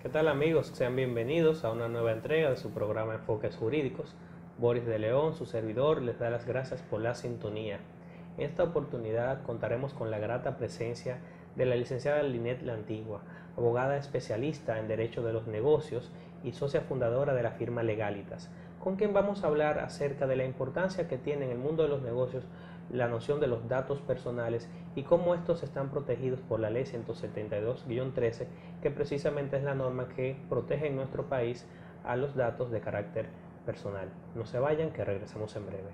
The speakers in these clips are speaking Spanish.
¿Qué tal amigos? Sean bienvenidos a una nueva entrega de su programa Enfoques Jurídicos. Boris de León, su servidor, les da las gracias por la sintonía. En esta oportunidad contaremos con la grata presencia de la licenciada Linet La Antigua, abogada especialista en Derecho de los Negocios y socia fundadora de la firma Legalitas, con quien vamos a hablar acerca de la importancia que tiene en el mundo de los negocios la noción de los datos personales y cómo estos están protegidos por la Ley 172-13, que precisamente es la norma que protege en nuestro país a los datos de carácter personal. No se vayan, que regresamos en breve.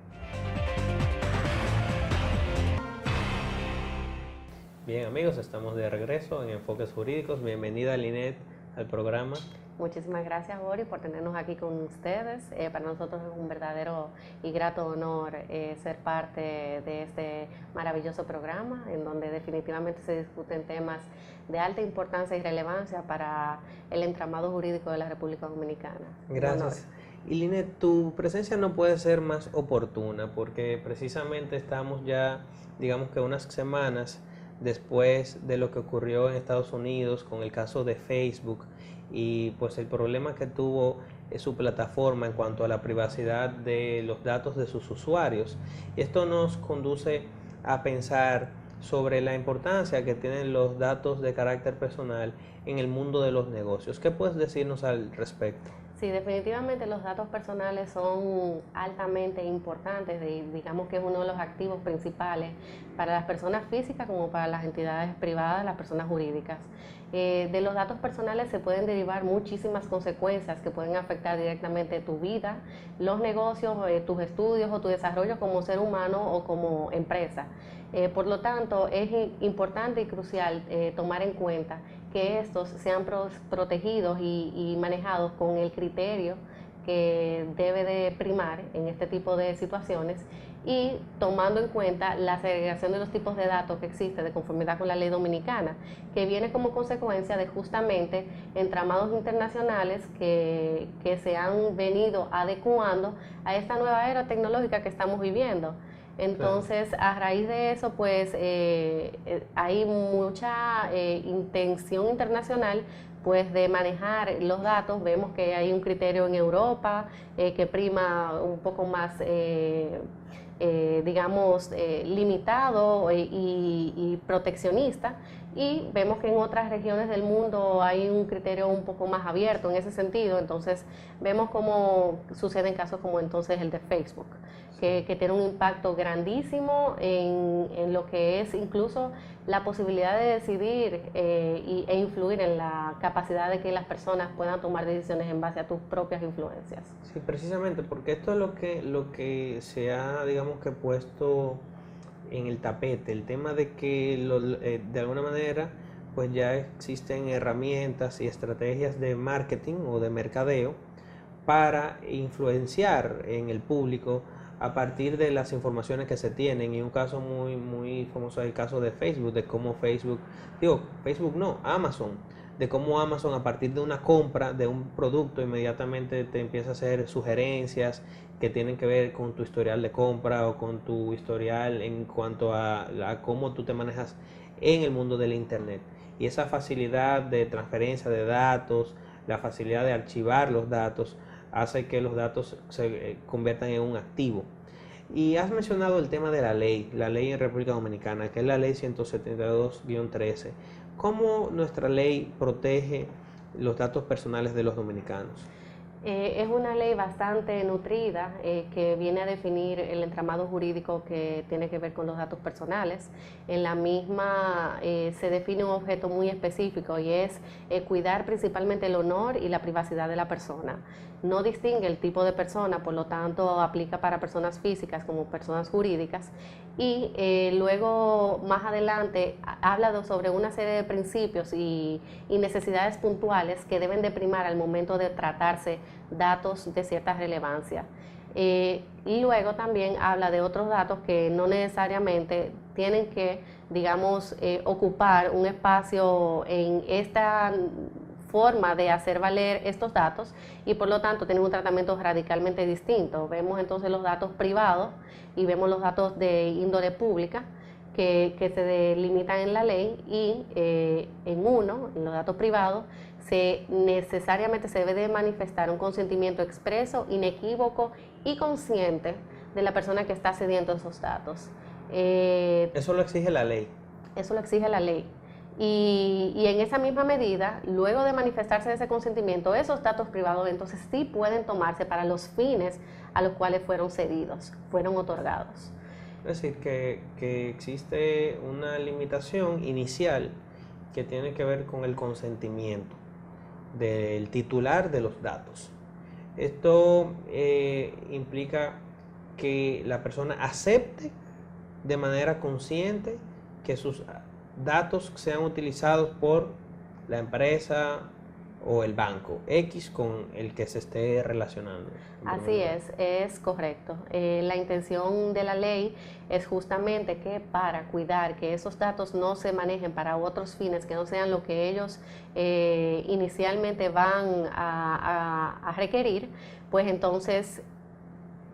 Bien amigos, estamos de regreso en Enfoques Jurídicos. Bienvenida Linet al programa. Muchísimas gracias, Boris, por tenernos aquí con ustedes. Para nosotros es un verdadero y grato honor ser parte de este maravilloso programa, en donde definitivamente se discuten temas de alta importancia y relevancia para el entramado jurídico de la República Dominicana. Gracias. Y Linet, tu presencia no puede ser más oportuna porque precisamente estamos ya, digamos que unas semanas después de lo que ocurrió en Estados Unidos con el caso de Facebook y pues el problema que tuvo su plataforma en cuanto a la privacidad de los datos de sus usuarios. Y esto nos conduce a pensar sobre la importancia que tienen los datos de carácter personal en el mundo de los negocios. ¿Qué puedes decirnos al respecto? Sí, definitivamente los datos personales son altamente importantes, digamos que es uno de los activos principales para las personas físicas como para las entidades privadas, las personas jurídicas. De los datos personales se pueden derivar muchísimas consecuencias que pueden afectar directamente tu vida, los negocios, tus estudios o tu desarrollo como ser humano o como empresa. Por lo tanto, es importante y crucial tomar en cuenta que estos sean protegidos y manejados con el criterio que debe de primar en este tipo de situaciones y tomando en cuenta la segregación de los tipos de datos que existe de conformidad con la ley dominicana, que viene como consecuencia de justamente entramados internacionales que se han venido adecuando a esta nueva era tecnológica que estamos viviendo. Entonces, a raíz de eso, pues hay mucha intención internacional pues de manejar los datos. Vemos que hay un criterio en Europa que prima un poco más, digamos, limitado y proteccionista, y vemos que en otras regiones del mundo hay un criterio un poco más abierto en ese sentido. Entonces vemos cómo suceden casos como entonces el de Facebook, que tiene un impacto grandísimo en lo que es incluso la posibilidad de decidir e influir en la capacidad de que las personas puedan tomar decisiones en base a tus propias influencias. Sí, precisamente, porque esto es lo que se ha, digamos que puesto en el tapete, el tema de que de alguna manera pues ya existen herramientas y estrategias de marketing o de mercadeo para influenciar en el público a partir de las informaciones que se tienen. Y un caso muy famoso es el caso de Facebook, de cómo Amazon, de cómo Amazon a partir de una compra de un producto inmediatamente te empieza a hacer sugerencias que tienen que ver con tu historial de compra o con tu historial en cuanto a cómo tú te manejas en el mundo del internet. Y esa facilidad de transferencia de datos, la facilidad de archivar los datos, hace que los datos se conviertan en un activo. Y has mencionado el tema de la ley en República Dominicana, que es la ley 172-13. ¿Cómo nuestra ley protege los datos personales de los dominicanos? Es una ley bastante nutrida que viene a definir el entramado jurídico que tiene que ver con los datos personales. En la misma se define un objeto muy específico y es cuidar principalmente el honor y la privacidad de la persona. No distingue el tipo de persona, por lo tanto aplica para personas físicas como personas jurídicas, y luego más adelante habla sobre una serie de principios y necesidades puntuales que deben de primar al momento de tratarse datos de cierta relevancia. Y luego también habla de otros datos que no necesariamente tienen que, digamos, ocupar un espacio en esta forma de hacer valer estos datos, y por lo tanto tienen un tratamiento radicalmente distinto. Vemos entonces los datos privados y vemos los datos de índole pública, que se delimitan en la ley y en los datos privados, necesariamente se debe de manifestar un consentimiento expreso, inequívoco y consciente de la persona que está cediendo esos datos. Eso lo exige la ley. Eso lo exige la ley. Y en esa misma medida, luego de manifestarse ese consentimiento, esos datos privados entonces sí pueden tomarse para los fines a los cuales fueron cedidos, fueron otorgados. Es decir, que existe una limitación inicial que tiene que ver con el consentimiento del titular de los datos. Esto implica que la persona acepte de manera consciente que sus datos sean utilizados por la empresa o el banco X con el que se esté relacionando. Así es correcto. La intención de la ley es justamente que para cuidar que esos datos no se manejen para otros fines que no sean lo que ellos inicialmente van a requerir, pues entonces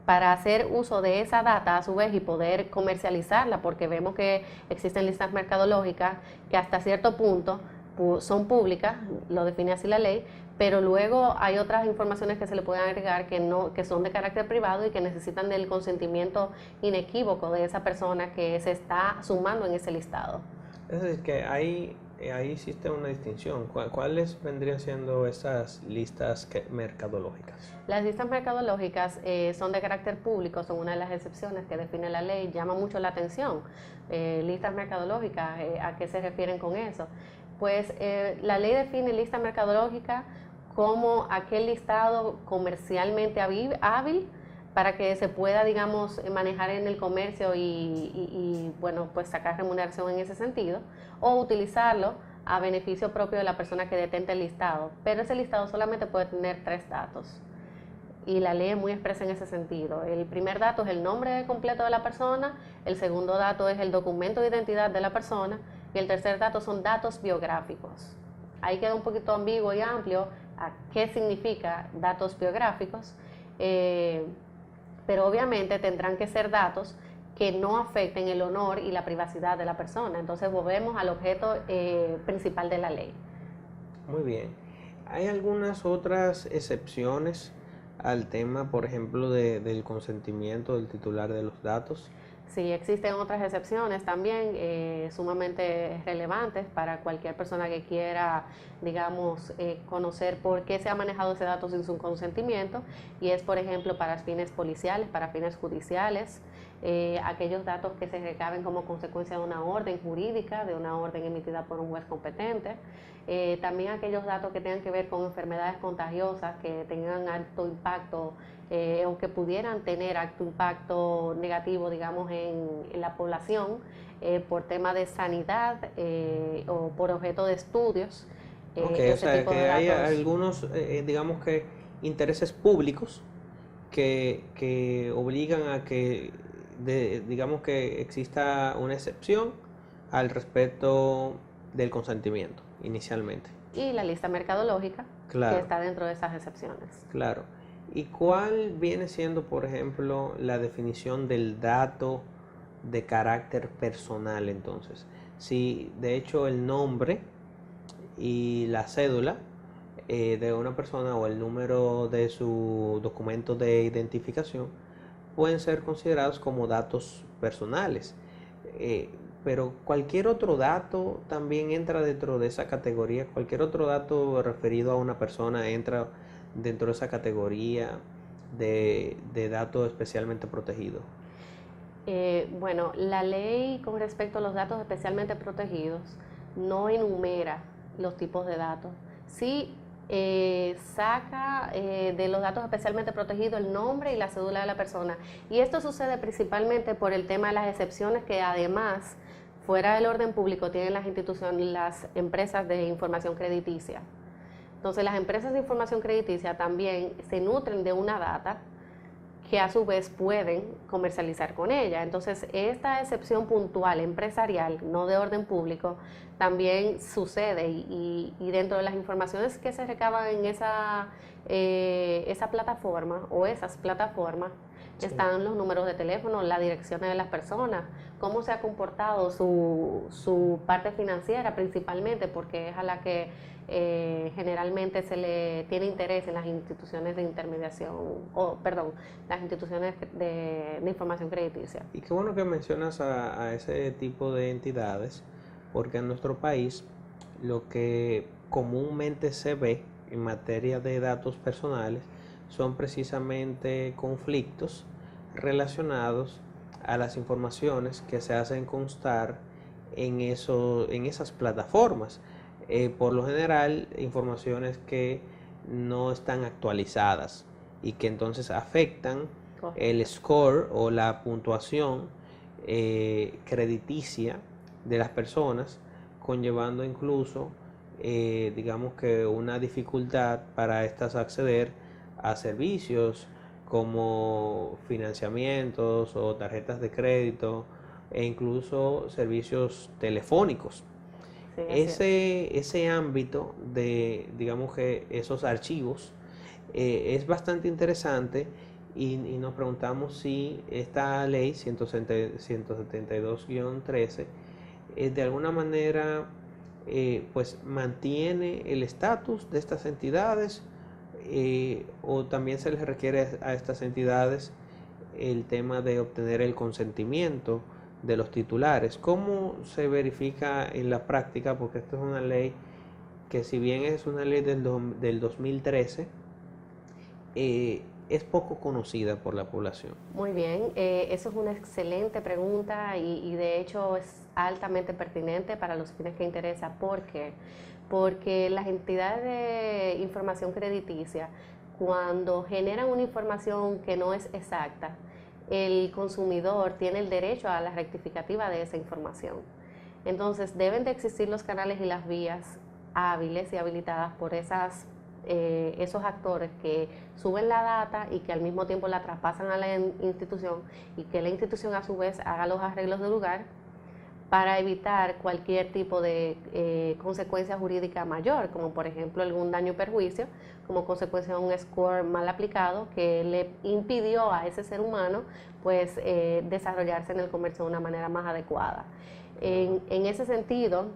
para hacer uso de esa data a su vez y poder comercializarla, porque vemos que existen listas mercadológicas que hasta cierto punto son públicas, lo define así la ley, pero luego hay otras informaciones que se le pueden agregar que son de carácter privado y que necesitan del consentimiento inequívoco de esa persona que se está sumando en ese listado. Es decir, que ahí existe una distinción. ¿Cuáles vendrían siendo esas listas mercadológicas? Las listas mercadológicas son de carácter público, son una de las excepciones que define la ley, llama mucho la atención. Listas mercadológicas, ¿a qué se refieren con eso? Pues la ley define lista mercadológica como aquel listado comercialmente hábil para que se pueda, digamos, manejar en el comercio y bueno, pues sacar remuneración en ese sentido, o utilizarlo a beneficio propio de la persona que detente el listado. Pero ese listado solamente puede tener 3 datos. Y la ley es muy expresa en ese sentido. El primer dato es el nombre completo de la persona, el segundo dato es el documento de identidad de la persona, y el tercer dato son datos biográficos. Ahí queda un poquito ambiguo y amplio a qué significa datos biográficos, pero obviamente tendrán que ser datos que no afecten el honor y la privacidad de la persona. Entonces volvemos al objeto principal de la ley. Muy bien. ¿Hay algunas otras excepciones al tema, por ejemplo, del consentimiento del titular de los datos? Sí, existen otras excepciones también sumamente relevantes para cualquier persona que quiera, digamos, conocer por qué se ha manejado ese dato sin su consentimiento, y es, por ejemplo, para fines policiales, para fines judiciales, aquellos datos que se recaben como consecuencia de una orden jurídica, de una orden emitida por un juez competente, también aquellos datos que tengan que ver con enfermedades contagiosas que tengan alto impacto o que pudieran tener alto impacto negativo, digamos, en la población por tema de sanidad o por objeto de estudios. O sea, que hay algunos, digamos que, intereses públicos que obligan a que, digamos que exista una excepción al respecto del consentimiento inicialmente. Y la lista mercadológica, claro, que está dentro de esas excepciones. Claro. ¿Y cuál viene siendo, por ejemplo, la definición del dato de carácter personal entonces? Si de hecho el nombre y la cédula de una persona o el número de su documento de identificación pueden ser considerados como datos personales, pero cualquier otro dato también entra dentro de esa categoría. Cualquier otro dato referido a una persona entra dentro de esa categoría de datos especialmente protegidos. Bueno, la ley con respecto a los datos especialmente protegidos no enumera los tipos de datos. Sí saca de los datos especialmente protegidos el nombre y la cédula de la persona. Y esto sucede principalmente por el tema de las excepciones que además, fuera del orden público, tienen las instituciones, las empresas de información crediticia. Entonces las empresas de información crediticia también se nutren de una data que a su vez pueden comercializar con ella. Entonces esta excepción puntual empresarial, no de orden público, también sucede y dentro de las informaciones que se recaban en esa plataforma o esas plataformas, Están los números de teléfono, las direcciones de las personas, cómo se ha comportado su parte financiera principalmente, porque es a la que generalmente se le tiene interés en las instituciones de intermediación, las instituciones de información crediticia. Y qué bueno que mencionas a ese tipo de entidades, porque en nuestro país lo que comúnmente se ve en materia de datos personales son precisamente conflictos relacionados a las informaciones que se hacen constar en esas plataformas. Por lo general, informaciones que no están actualizadas y que entonces afectan el score o la puntuación crediticia de las personas, conllevando incluso, digamos que una dificultad para estas acceder a servicios como financiamientos o tarjetas de crédito e incluso servicios telefónicos. Sí, ese ámbito de, digamos que esos archivos es bastante interesante y nos preguntamos si esta ley 172-13 de alguna manera pues mantiene el estatus de estas entidades o también se les requiere a estas entidades el tema de obtener el consentimiento de los titulares. ¿Cómo se verifica en la práctica? Porque esto es una ley que, si bien es una ley del 2013, es poco conocida por la población. Muy bien, eso es una excelente pregunta y de hecho es altamente pertinente para los fines que interesa. ¿Por qué? Porque las entidades de información crediticia, cuando generan una información que no es exacta, el consumidor tiene el derecho a la rectificativa de esa información. Entonces deben de existir los canales y las vías hábiles y habilitadas por esos actores que suben la data y que al mismo tiempo la traspasan a la institución y que la institución a su vez haga los arreglos de lugar para evitar cualquier tipo de consecuencia jurídica mayor, como por ejemplo algún daño o perjuicio, como consecuencia de un score mal aplicado que le impidió a ese ser humano pues desarrollarse en el comercio de una manera más adecuada. En ese sentido,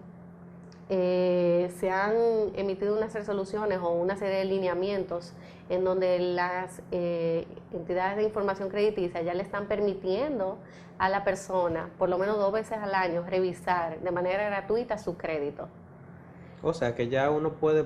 se han emitido unas resoluciones o una serie de lineamientos en donde las entidades de información crediticia ya le están permitiendo a la persona, por lo menos 2 veces al año, revisar de manera gratuita su crédito. O sea que ya uno puede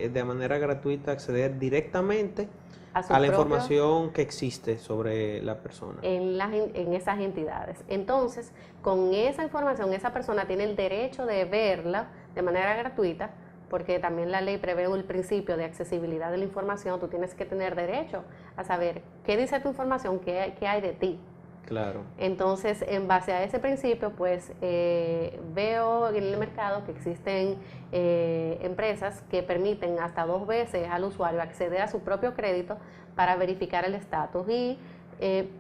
de manera gratuita acceder directamente a la información que existe sobre la persona. En esas entidades. Entonces, con esa información, esa persona tiene el derecho de verla de manera gratuita, porque también la ley prevé el principio de accesibilidad de la información. Tú tienes que tener derecho a saber qué dice tu información, qué hay de ti. Claro. Entonces, en base a ese principio, pues veo en el mercado que existen empresas que permiten hasta 2 veces al usuario acceder a su propio crédito para verificar el estatus y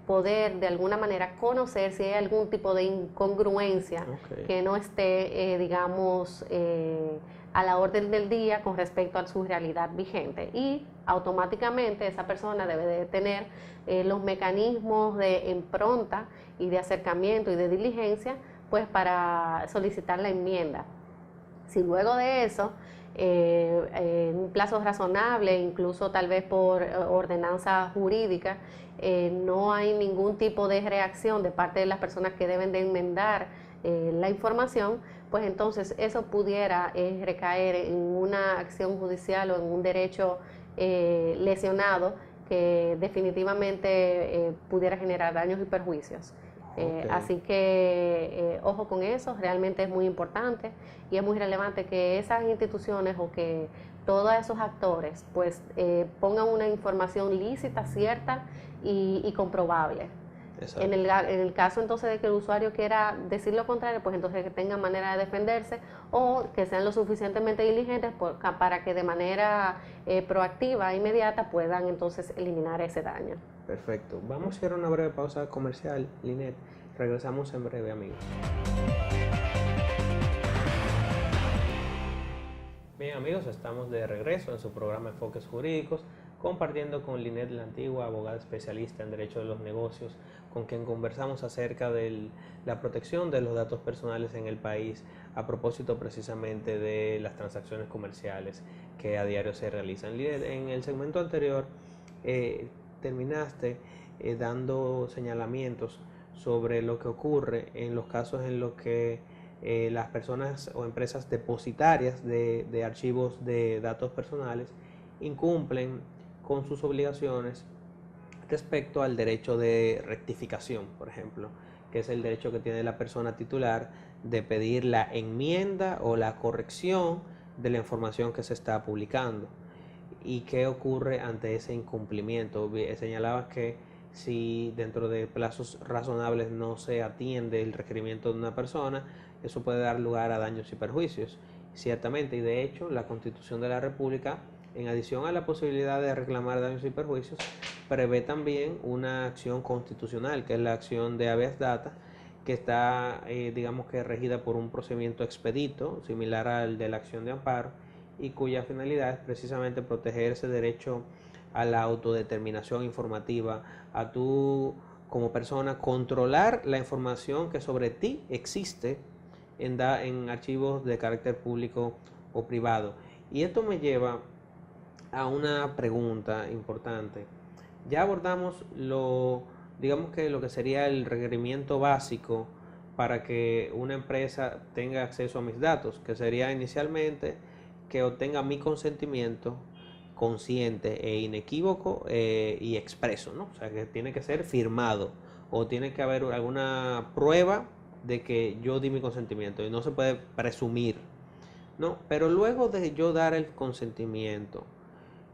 poder de alguna manera conocer si hay algún tipo de incongruencia que no esté, digamos, a la orden del día con respecto a su realidad vigente. Y automáticamente esa persona debe de tener los mecanismos de impronta y de acercamiento y de diligencia pues para solicitar la enmienda. Si luego de eso, en un plazo razonable, incluso tal vez por ordenanza jurídica, no hay ningún tipo de reacción de parte de las personas que deben de enmendar la información, pues entonces eso pudiera recaer en una acción judicial o en un derecho lesionado que definitivamente pudiera generar daños y perjuicios. Así que ojo con eso, realmente es muy importante y es muy relevante que esas instituciones o que todos esos actores pues pongan una información lícita, cierta y comprobable. En el caso entonces de que el usuario quiera decir lo contrario, pues entonces que tengan manera de defenderse o que sean lo suficientemente diligentes para que de manera proactiva e inmediata puedan entonces eliminar ese daño. Perfecto. Vamos a hacer una breve pausa comercial, Linet. Regresamos en breve, amigos. Bien, amigos, estamos de regreso en su programa Enfoques Jurídicos. compartiendo con Linet la Antigua, abogada especialista en Derecho de los Negocios, con quien conversamos acerca de la protección de los datos personales en el país, a propósito precisamente de las transacciones comerciales que a diario se realizan. Linet, en el segmento anterior terminaste dando señalamientos sobre lo que ocurre en los casos en los que las personas o empresas depositarias de archivos de datos personales incumplen con sus obligaciones respecto al derecho de rectificación, por ejemplo, que es el derecho que tiene la persona titular de pedir la enmienda o la corrección de la información que se está publicando. ¿Y qué ocurre ante ese incumplimiento? Señalabas que si dentro de plazos razonables no se atiende el requerimiento de una persona, eso puede dar lugar a daños y perjuicios. Ciertamente, y de hecho, la Constitución de la República, en adición a la posibilidad de reclamar daños y perjuicios, prevé también una acción constitucional, que es la acción de habeas data, que está, digamos que regida por un procedimiento expedito, similar al de la acción de amparo, y cuya finalidad es precisamente proteger ese derecho a la autodeterminación informativa, a tú como persona controlar la información que sobre ti existe en archivos de carácter público o privado. Y esto me lleva a una pregunta importante. Ya abordamos digamos que lo que sería el requerimiento básico para que una empresa tenga acceso a mis datos, que sería inicialmente que obtenga mi consentimiento consciente e inequívoco y expreso, ¿no? O sea, que tiene que ser firmado o tiene que haber alguna prueba de que yo di mi consentimiento y no se puede presumir, ¿no? Pero luego de yo dar el consentimiento,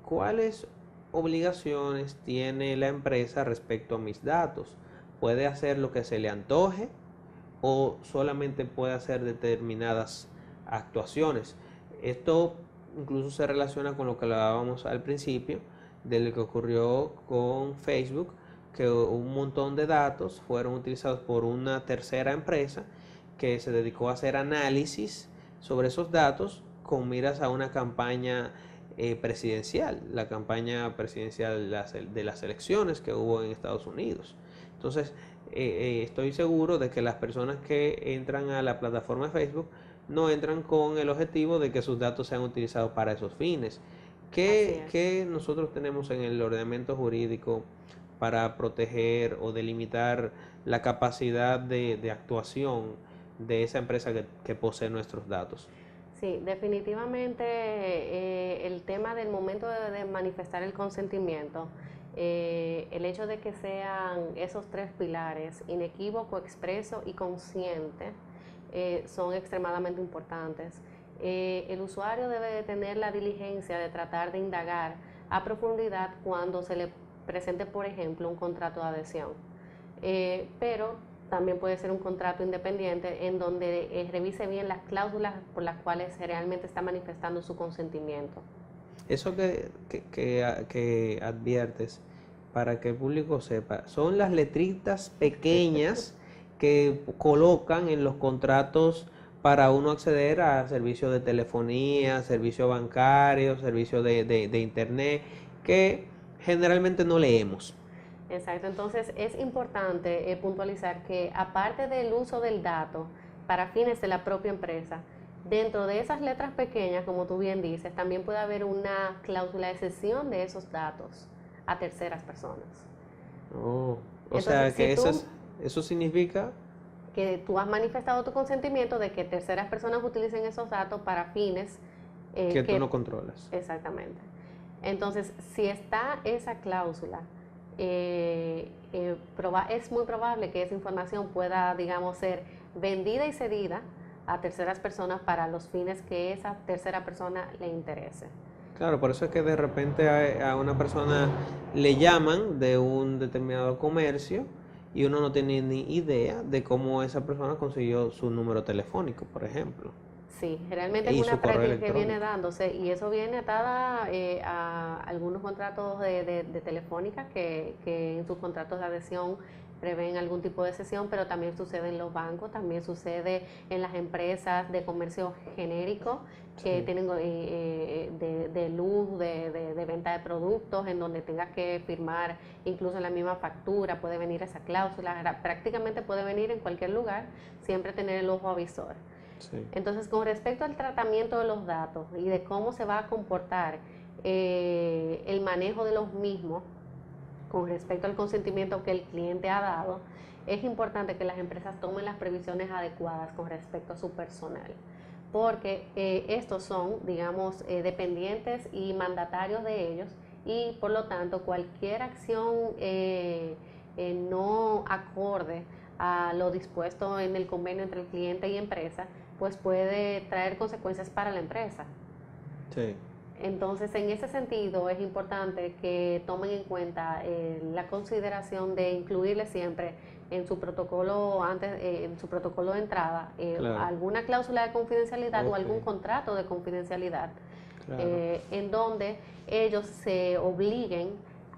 ¿cuáles obligaciones tiene la empresa respecto a mis datos? ¿Puede hacer lo que se le antoje o solamente puede hacer determinadas actuaciones? Esto incluso se relaciona con lo que hablábamos al principio, de lo que ocurrió con Facebook, que un montón de datos fueron utilizados por una tercera empresa que se dedicó a hacer análisis sobre esos datos con miras a una campaña presidencial, la campaña presidencial de las elecciones que hubo en Estados Unidos. Entonces, estoy seguro de que las personas que entran a la plataforma de Facebook no entran con el objetivo de que sus datos sean utilizados para esos fines. ¿Qué nosotros tenemos en el ordenamiento jurídico para proteger o delimitar la capacidad de actuación de esa empresa que posee nuestros datos? Sí, definitivamente el tema del momento de manifestar el consentimiento, el hecho de que sean esos tres pilares, inequívoco, expreso y consciente, son extremadamente importantes. El usuario debe de tener la diligencia de tratar de indagar a profundidad cuando se le presente, por ejemplo, un contrato de adhesión. Pero también puede ser un contrato independiente en donde revise bien las cláusulas por las cuales realmente está manifestando su consentimiento. Eso que adviertes, para que el público sepa, son las letritas pequeñas que colocan en los contratos para uno acceder a servicios de telefonía, servicios bancarios, servicios de internet, que generalmente no leemos. Exacto, entonces es importante puntualizar que aparte del uso del dato para fines de la propia empresa, dentro de esas letras pequeñas, como tú bien dices, también puede haber una cláusula de cesión de esos datos a terceras personas. Oh, o Entonces, sea que si eso significa que tú has manifestado tu consentimiento de que terceras personas utilicen esos datos para fines que tú no controlas. Exactamente. Entonces, si está esa cláusula, es muy probable que esa información pueda, digamos, ser vendida y cedida a terceras personas para los fines que esa tercera persona le interese. Claro, por eso es que de repente a una persona le llaman de un determinado comercio y uno no tiene ni idea de cómo esa persona consiguió su número telefónico, por ejemplo. Sí, realmente es Y una su correo práctica que viene electrónico. dándose y eso viene atada a algunos contratos de telefónica que en sus contratos de adhesión prevén algún tipo de cesión, pero también sucede en los bancos, también sucede en las empresas de comercio genérico que Sí. tienen de luz, de de venta de productos, en donde tengas que firmar incluso en la misma factura, puede venir esa cláusula, prácticamente puede venir en cualquier lugar, siempre tener el ojo avisor. Sí. Entonces, con respecto al tratamiento de los datos y de cómo se va a comportar el manejo de los mismos, con respecto al consentimiento que el cliente ha dado, es importante que las empresas tomen las previsiones adecuadas con respecto a su personal, porque estos son, digamos, dependientes y mandatarios de ellos, y por lo tanto cualquier acción no acorde a lo dispuesto en el convenio entre el cliente y empresa, pues puede traer consecuencias para la empresa. Sí. Entonces, en ese sentido, es importante que tomen en cuenta la consideración de incluirle siempre en su protocolo en su protocolo de entrada, claro, alguna cláusula de confidencialidad, o algún contrato de confidencialidad, claro, en donde ellos se obliguen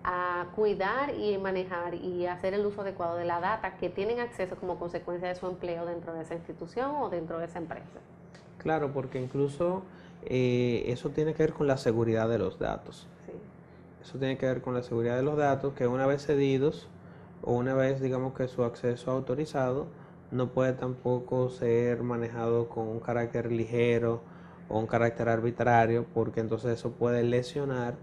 a cuidar y manejar y hacer el uso adecuado de la data que tienen acceso como consecuencia de su empleo dentro de esa institución o dentro de esa empresa. Claro, porque incluso eso tiene que ver con la seguridad de los datos. Sí. Eso tiene que ver con la seguridad de los datos, que una vez cedidos o una vez, digamos, que su acceso autorizado, no puede tampoco ser manejado con un carácter ligero o un carácter arbitrario, porque entonces eso puede lesionar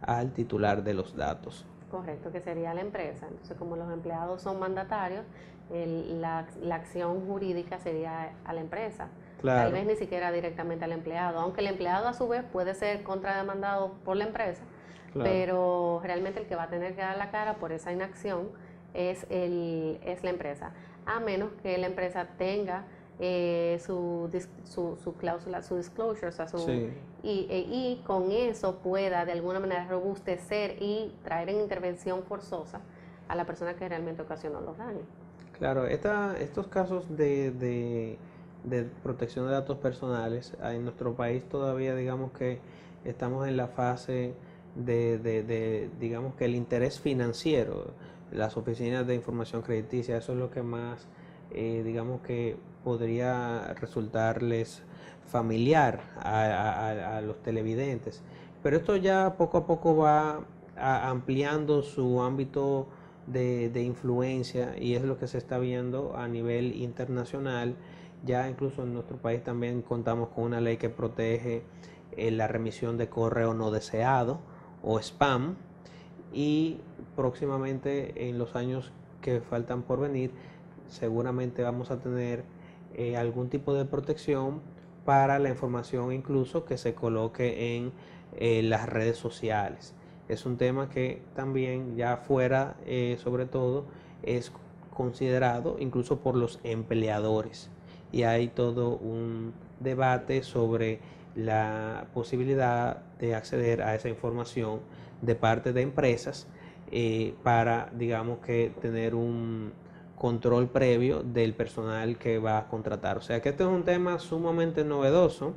al titular de los datos. Correcto, que sería la empresa. Entonces, como los empleados son mandatarios, la acción jurídica sería a la empresa. Claro. Tal vez ni siquiera directamente al empleado, aunque el empleado a su vez puede ser contrademandado por la empresa, claro, pero realmente el que va a tener que dar la cara por esa inacción es la empresa, a menos que la empresa tenga su cláusula, su disclosure, o sea, sí, y con eso pueda de alguna manera robustecer y traer en intervención forzosa a la persona que realmente ocasionó los daños. Claro, estos casos de protección de datos personales, en nuestro país todavía, digamos que estamos en la fase digamos que el interés financiero, las oficinas de información crediticia, eso es lo que más, digamos que podría resultarles familiar a los televidentes. Pero esto ya poco a poco va ampliando su ámbito de influencia, y es lo que se está viendo a nivel internacional. Ya incluso en nuestro país también contamos con una ley que protege la remisión de correo no deseado o spam, y próximamente, en los años que faltan por venir, seguramente vamos a tener algún tipo de protección para la información incluso que se coloque en las redes sociales. Es un tema que también ya fuera, sobre todo, es considerado incluso por los empleadores, y hay todo un debate sobre la posibilidad de acceder a esa información de parte de empresas para, digamos, que tener un control previo del personal que va a contratar. O sea que este es un tema sumamente novedoso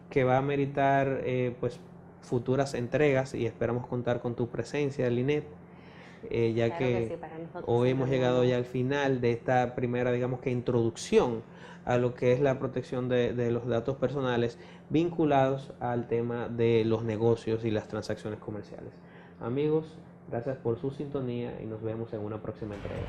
que va a meritar pues futuras entregas, y esperamos contar con tu presencia, Linet, ya claro que sí, hoy hemos llegado ya al final de esta primera, digamos que introducción a lo que es la protección de los datos personales vinculados al tema de los negocios y las transacciones comerciales. Amigos, gracias por su sintonía y nos vemos en una próxima entrega.